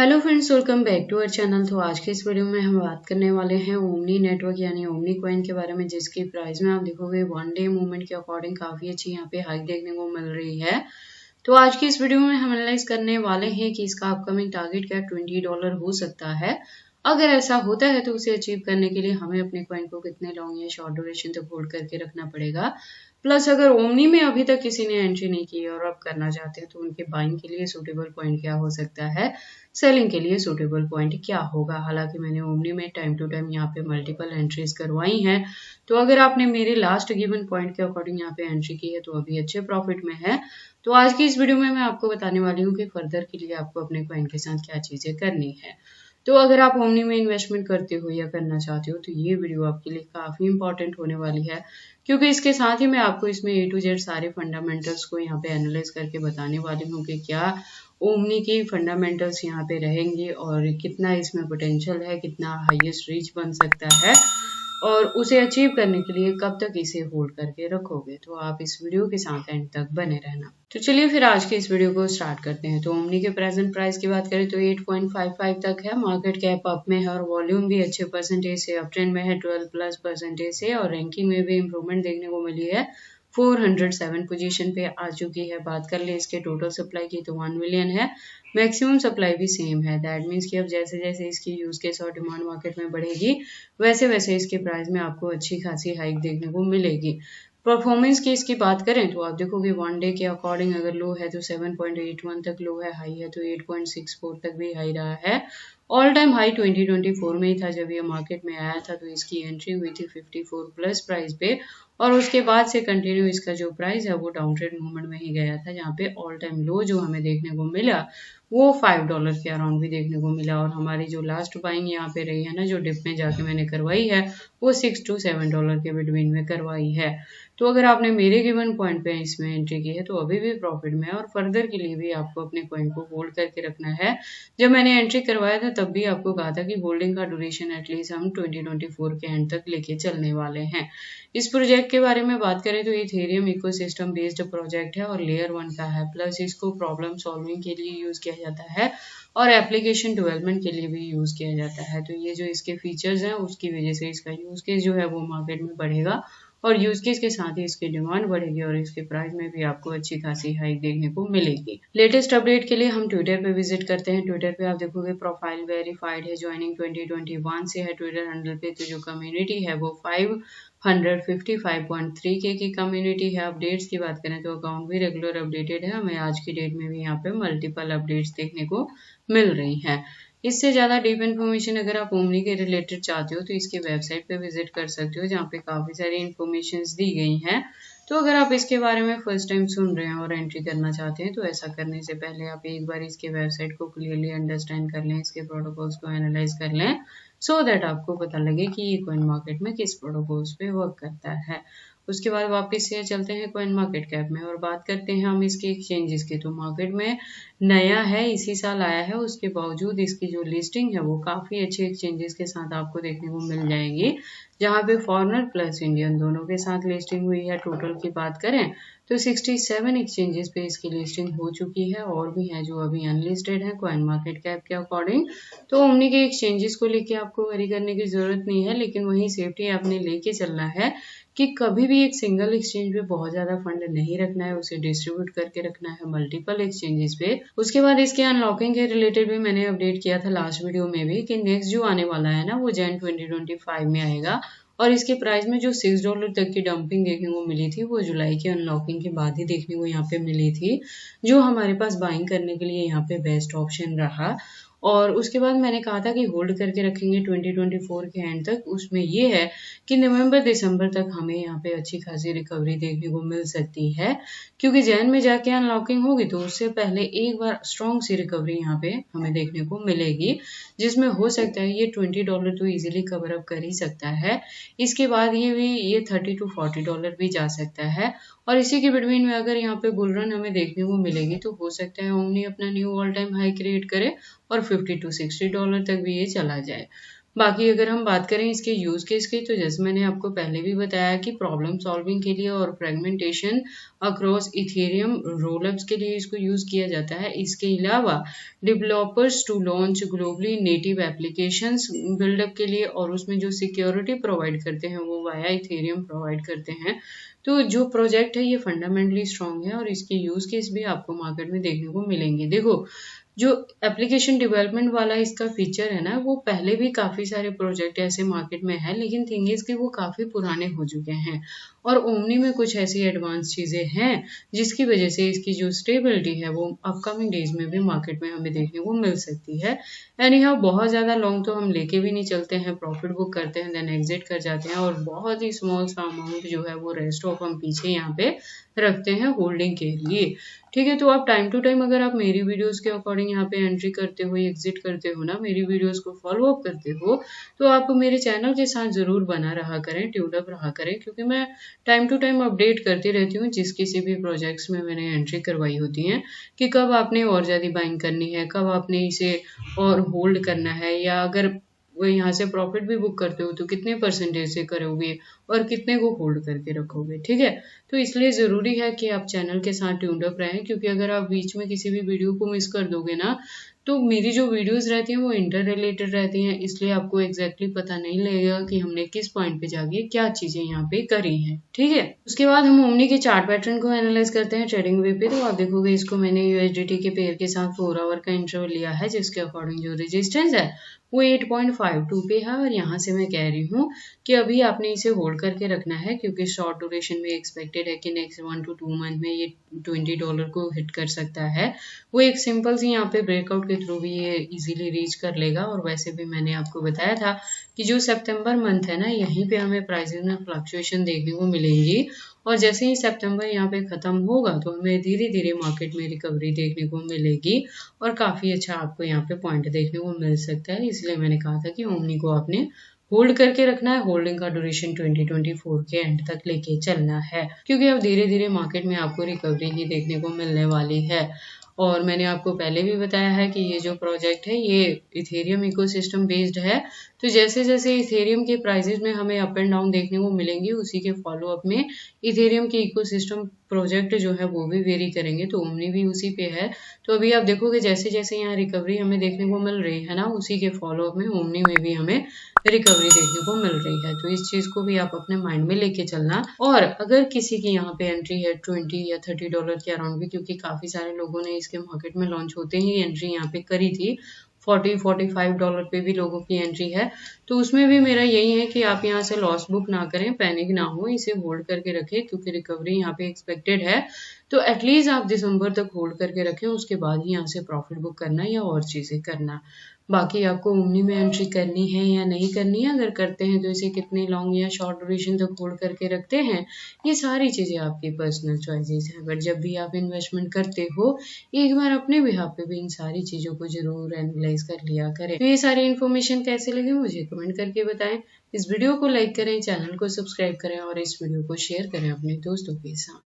Hello friends, welcome back to our channel. तो आज के इस वीडियो में हम बात करने वाले हैं ओमनी नेटवर्क यानी ओमनी कॉइन के बारे में, जिसकी प्राइस में आप देखोगे वन डे मूवमेंट के अकॉर्डिंग काफी अच्छी यहाँ पे हाइक देखने को मिल रही है। तो आज की इस वीडियो में हम एनालाइज करने वाले हैं कि इसका अपकमिंग टारगेट क्या $20 हो सकता है। अगर ऐसा होता है तो उसे अचीव करने के लिए हमें अपने कॉइन को कितने लॉन्ग या शॉर्ट ड्यूरेशन तक होल्ड करके रखना पड़ेगा। प्लस अगर ओमनी में अभी तक किसी ने एंट्री नहीं की और अब करना चाहते हैं तो उनके बाइंग के लिए सूटेबल पॉइंट क्या हो सकता है, सेलिंग के लिए सूटेबल पॉइंट क्या होगा। हालांकि मैंने ओमनी में टाइम टू टाइम यहाँ पे मल्टीपल एंट्रीज करवाई हैं, तो अगर आपने मेरे लास्ट गिवन पॉइंट के अकॉर्डिंग यहाँ पे एंट्री की है तो अभी अच्छे प्रॉफिट में है। तो आज की इस वीडियो में मैं आपको बताने वाली हूँ कि फर्दर के लिए आपको अपने कॉइन के साथ क्या चीजें करनी है। तो अगर आप ओमनी में इन्वेस्टमेंट करते हो या करना चाहते हो तो ये वीडियो आपके लिए काफी इंपॉर्टेंट होने वाली है, क्योंकि इसके साथ ही मैं आपको इसमें ए टू जेड सारे फंडामेंटल्स को यहाँ पे एनालाइज करके बताने वाली हूँ कि क्या ओमनी की फंडामेंटल्स यहाँ पे रहेंगे और कितना इसमें पोटेंशियल है, कितना हाईएस्ट रीच बन सकता है और उसे अचीव करने के लिए कब तक इसे होल्ड करके रखोगे। तो आप इस वीडियो के साथ एंड तक बने रहना। तो चलिए फिर आज के इस वीडियो को स्टार्ट करते हैं। तो ओमनी के प्रेजेंट प्राइस की बात करें तो 8.55 तक है, मार्केट कैप अप में है और वॉल्यूम भी अच्छे परसेंटेज से अप ट्रेंड में है, 12+ % से, और रैंकिंग में भी इंप्रूवमेंट देखने को मिली है। 407 पोजीशन पे आ चुकी है। बात कर ले इसके टोटल सप्लाई की तो 1 मिलियन है। मैक्सिमम सप्लाई भी सेम है। दैट मीन्स कि अब जैसे जैसे इसकी यूज केस और डिमांड मार्केट में बढ़ेगी वैसे वैसे इसके प्राइस में आपको अच्छी खासी हाइक देखने को मिलेगी। परफॉर्मेंस की इसकी बात करें तो आप देखोगे वन डे के अकॉर्डिंग अगर लो है तो 7.81 तक लो है, हाई है तो 8.64 तक भी हाई रहा है। ऑल टाइम हाई 2024 में ही था जब ये मार्केट में आया था, तो इसकी एंट्री हुई थी 54 प्लस प्राइस पे और उसके बाद से कंटिन्यू इसका जो प्राइस है वो डाउन ट्रेंड मूवमेंट में ही गया था, जहाँ पे ऑल टाइम लो जो हमें देखने को मिला वो $5 के अराउंड भी देखने को मिला। और हमारी जो लास्ट बाइंग यहाँ पे रही है ना, जो डिप में जाके मैंने करवाई है, वो $6 to $7 के बिटवीन में करवाई है। तो अगर आपने मेरे गिवन पॉइंट पे इसमें एंट्री की है तो अभी भी प्रॉफिट में है और फर्दर के लिए भी आपको अपने कॉइन को होल्ड करके रखना है। जब मैंने एंट्री करवाया था तब भी आपको कहा था कि होल्डिंग का ड्यूरेशन एटलीस्ट हम 2024 के एंड तक लेके चलने वाले हैं। इस प्रोजेक्ट के बारे में बात करें तो इथेरियम इकोसिस्टम बेस्ड प्रोजेक्ट है और लेयर 1 का है, प्लस इसको प्रॉब्लम सॉल्विंग के लिए यूज किया जाता है और एप्लीकेशन डेवलपमेंट के लिए भी यूज किया जाता है। तो ये जो इसके फीचर्स हैं उसकी वजह से इसका यूज केस जो है वो मार्केट में बढ़ेगा और यूज केस के साथ ही इसकी डिमांड बढ़ेगी और इसके प्राइस में भी आपको अच्छी खासी हाइक देखने को मिलेगी। लेटेस्ट अपडेट के लिए हम ट्विटर पे विजिट करते हैं। ट्विटर पे आप देखोगे प्रोफाइल वेरीफाइड है, ज्वाइनिंग 2021 से है ट्विटर हैंडल पे। तो जो कम्युनिटी है वो 555.3 के की कम्युनिटी है। अपडेट्स की बात करें तो अकाउंट भी रेगुलर अपडेटेड है, हमें आज की डेट में भी यहाँ पे मल्टीपल अपडेट्स देखने को मिल रही हैं। इससे ज़्यादा डीप इन्फॉर्मेशन अगर आप ओमनी के रिलेटेड चाहते हो तो इसके वेबसाइट पे विजिट कर सकते हो, जहाँ पे काफ़ी सारी इन्फॉर्मेशन दी गई हैं। तो अगर आप इसके बारे में फर्स्ट टाइम सुन रहे हैं और एंट्री करना चाहते हैं तो ऐसा करने से पहले आप एक बार इसके वेबसाइट को क्लियरली अंडरस्टैंड कर लें, इसके प्रोटोकॉल्स को एनालाइज कर लें, सो दैट आपको पता लगे कि ये कॉइन मार्केट में किस प्रोटोकॉल्स पे वर्क करता है। उसके बाद वापस से चलते हैं कॉइन मार्केट कैप में और बात करते हैं हम इसके एक्सचेंजेस की। तो मार्केट में नया है, इसी साल आया है, उसके बावजूद इसकी जो लिस्टिंग है वो काफ़ी अच्छे एक्सचेंजेस के साथ आपको देखने को मिल जाएगी, जहाँ पे फॉरेनर प्लस इंडियन दोनों के साथ लिस्टिंग हुई है। टोटल की बात करें तो 67 एक्सचेंजेस पे इसकी लिस्टिंग हो चुकी है और भी हैं जो अभी अनलिस्टेड है कॉइन मार्केट कैप के अकॉर्डिंग। तो ओमनी के एक्सचेंजेस को लेके आपको वरी करने की जरूरत नहीं है, लेकिन वही सेफ्टी आपने लेके चलना है कि कभी भी एक सिंगल एक्सचेंज पे बहुत ज्यादा फंड नहीं रखना है, उसे डिस्ट्रीब्यूट करके रखना है मल्टीपल एक्सचेंजेस पे। उसके बाद इसके अनलॉकिंग के रिलेटेड भी मैंने अपडेट किया था लास्ट वीडियो में भी कि नेक्स्ट जो आने वाला है ना वो जैन 2025 में आएगा और इसके प्राइस में जो $6 तक की डंपिंग देखने को मिली थी वो जुलाई के अनलॉकिंग के बाद ही देखने को यहाँ पे मिली थी, जो हमारे पास बाइंग करने के लिए यहाँ पे बेस्ट ऑप्शन रहा। और उसके बाद मैंने कहा था कि होल्ड करके रखेंगे 2024 के एंड तक। उसमें ये है कि नवंबर दिसंबर तक हमें यहाँ पे अच्छी खासी रिकवरी देखने को मिल सकती है, क्योंकि जैन में जाके अनलॉकिंग होगी तो उससे पहले एक बार स्ट्रॉन्ग सी रिकवरी यहाँ पे हमें देखने को मिलेगी, जिसमें हो सकता है ये $20 तो इजीली कवर अप कर ही सकता है। इसके बाद ये $30 to $40 भी जा सकता है और इसी के बिटवीन में अगर यहाँ पे बुल रन हमें देखने को मिलेगी तो हो सकता है ओमनी अपना knew all time high create करे और $50 to $60 तक भी ये चला जाए। बाकी अगर हम बात करें इसके यूज केस की, तो जैसे मैंने आपको पहले भी बताया कि प्रॉब्लम सॉल्विंग के लिए और फ्रेगमेंटेशन अक्रॉस इथेरियम रोलअप्स के लिए इसको यूज किया जाता है। इसके अलावा developers to launch globally native applications build up के लिए, और उसमें जो सिक्योरिटी प्रोवाइड करते हैं वो वाया इथेरियम प्रोवाइड करते हैं। तो जो प्रोजेक्ट है ये फंडामेंटली स्ट्रांग है और इसके यूज केस भी आपको मार्केट में देखने को मिलेंगे। देखो, जो एप्लीकेशन डेवलपमेंट वाला इसका फीचर है ना, वो पहले भी काफी सारे प्रोजेक्ट ऐसे मार्केट में है, लेकिन थिंग इज कि वो काफी पुराने हो चुके हैं और ओमनी में कुछ ऐसी एडवांस चीजें हैं जिसकी वजह से इसकी जो स्टेबिलिटी है वो अपकमिंग डेज में भी मार्केट में हमें देखने को मिल सकती है। एनी हाउ बहुत ज्यादा लॉन्ग तो हम लेके भी नहीं चलते हैं, प्रॉफिट बुक करते हैं, देन एग्जिट कर जाते हैं और बहुत ही स्मॉल सा अमाउंट जो है वो रेस्ट ऑफ हम पीछे यहाँ पे रखते हैं होल्डिंग के लिए। ठीक है, तो आप टाइम टू टाइम अगर आप मेरी वीडियोस के अकॉर्डिंग यहाँ पे एंट्री करते हो, एग्जिट करते हो ना, मेरी वीडियोस को फॉलो अप करते हो, तो आप मेरे चैनल के साथ जरूर बना रहा करें, ट्यून अप रहा करें, क्योंकि मैं टाइम टू टाइम अपडेट करती रहती हूँ जिस किसी भी प्रोजेक्ट्स में मैंने एंट्री करवाई होती है कि कब आपने और ज्यादा बाइंग करनी है, कब आपने इसे और होल्ड करना है, या अगर वो यहाँ से प्रॉफिट भी बुक करते हो तो कितने परसेंटेज से करोगे और कितने को होल्ड करके रखोगे। ठीक है, तो इसलिए ज़रूरी है कि आप चैनल के साथ ट्यून्ड अप रहें, क्योंकि अगर आप बीच में किसी भी वीडियो को मिस कर दोगे ना, तो मेरी जो वीडियोस रहती हैं वो इंटर रिलेटेड रहती हैं, इसलिए आपको एग्जैक्टली पता नहीं लगेगा कि हमने किस पॉइंट पे जाके क्या चीजें यहाँ पे करी हैं। ठीक है, उसके बाद हम ओमनी के चार्ट पैटर्न को एनालाइज करते हैं ट्रेडिंग वे पे। तो आप देखोगे इसको मैंने यूएसडीटी के पेयर के साथ 4 आवर का इंटरवल लिया है, जिसके अकॉर्डिंग जो रेजिस्टेंस है वो 8.52 पे है और यहाँ से मैं कह रही हूँ कि अभी आपने इसे होल्ड करके रखना है, क्योंकि शॉर्ट ड्यूरेशन में एक्सपेक्टेड है कि नेक्स्ट 1 to 2 मंथ में ये $20 को हिट कर सकता है। वो एक सिंपल सी यहाँ पे ब्रेकआउट के थ्रू भी ये इजीली रीच कर लेगा। और वैसे भी मैंने आपको बताया था कि जो सितंबर मंथ है ना, यहीं पे हमें प्राइसेस में फ्लक्चुएशन देखने को मिलेंगी और जैसे ही सितंबर यहाँ पे खत्म होगा तो हमें धीरे धीरे मार्केट में रिकवरी देखने को मिलेगी और काफी अच्छा आपको यहाँ पे पॉइंट देखने को मिल सकता है। इसलिए मैंने कहा था कि ओमनी को आपने होल्ड करके रखना है, होल्डिंग का ड्यूरेशन 2024 के एंड तक लेके चलना है, क्योंकि अब धीरे धीरे मार्केट में आपको रिकवरी ही देखने को मिलने वाली है। और मैंने आपको पहले भी बताया है कि ये जो प्रोजेक्ट है ये इथेरियम इकोसिस्टम बेस्ड है, तो जैसे जैसे इथेरियम के प्राइसेस में हमें अप एंड डाउन देखने को मिलेंगे, उसी के फॉलो अप में इथेरियम के इकोसिस्टम प्रोजेक्ट जो है वो भी वेरी करेंगे, तो ओमनी भी उसी पे है। तो अभी आप देखोगे जैसे जैसे यहाँ रिकवरी हमें देखने को मिल रही है ना, उसी के फॉलो अप में ओमनी में भी हमें रिकवरी देखने को मिल रही है। तो इस चीज को भी आप अपने माइंड में लेके चलना। और अगर किसी की यहाँ पे एंट्री है $20 या $30 के अराउंड भी, क्योंकि काफी सारे लोगों ने इसके मार्केट में लॉन्च होते ही एंट्री यहाँ पे करी थी, $40-45 पे भी लोगों की एंट्री है, तो उसमें भी मेरा यही है कि आप यहाँ से लॉस बुक ना करें, पैनिक ना हो, इसे होल्ड करके रखें, क्योंकि रिकवरी यहाँ पे एक्सपेक्टेड है। तो एटलीस्ट आप दिसंबर तक होल्ड करके रखें, उसके बाद ही यहाँ से प्रॉफिट बुक करना या और चीजें करना। बाकी आपको ओमनी में एंट्री करनी है या नहीं करनी है, अगर करते हैं तो इसे कितने लॉन्ग या शॉर्ट ड्यूरेशन तक होल्ड करके रखते हैं, ये सारी चीजें आपकी पर्सनल चॉइसेस हैं। बट जब भी आप इन्वेस्टमेंट करते हो, एक बार अपने बिहाफ पे भी इन सारी चीजों को जरूर एनालाइज कर लिया करें। तो ये सारी इन्फॉर्मेशन कैसे लगे मुझे कमेंट करके बताएं। इस वीडियो को लाइक करें, चैनल को सब्सक्राइब करें और इस वीडियो को शेयर करें अपने दोस्तों के साथ।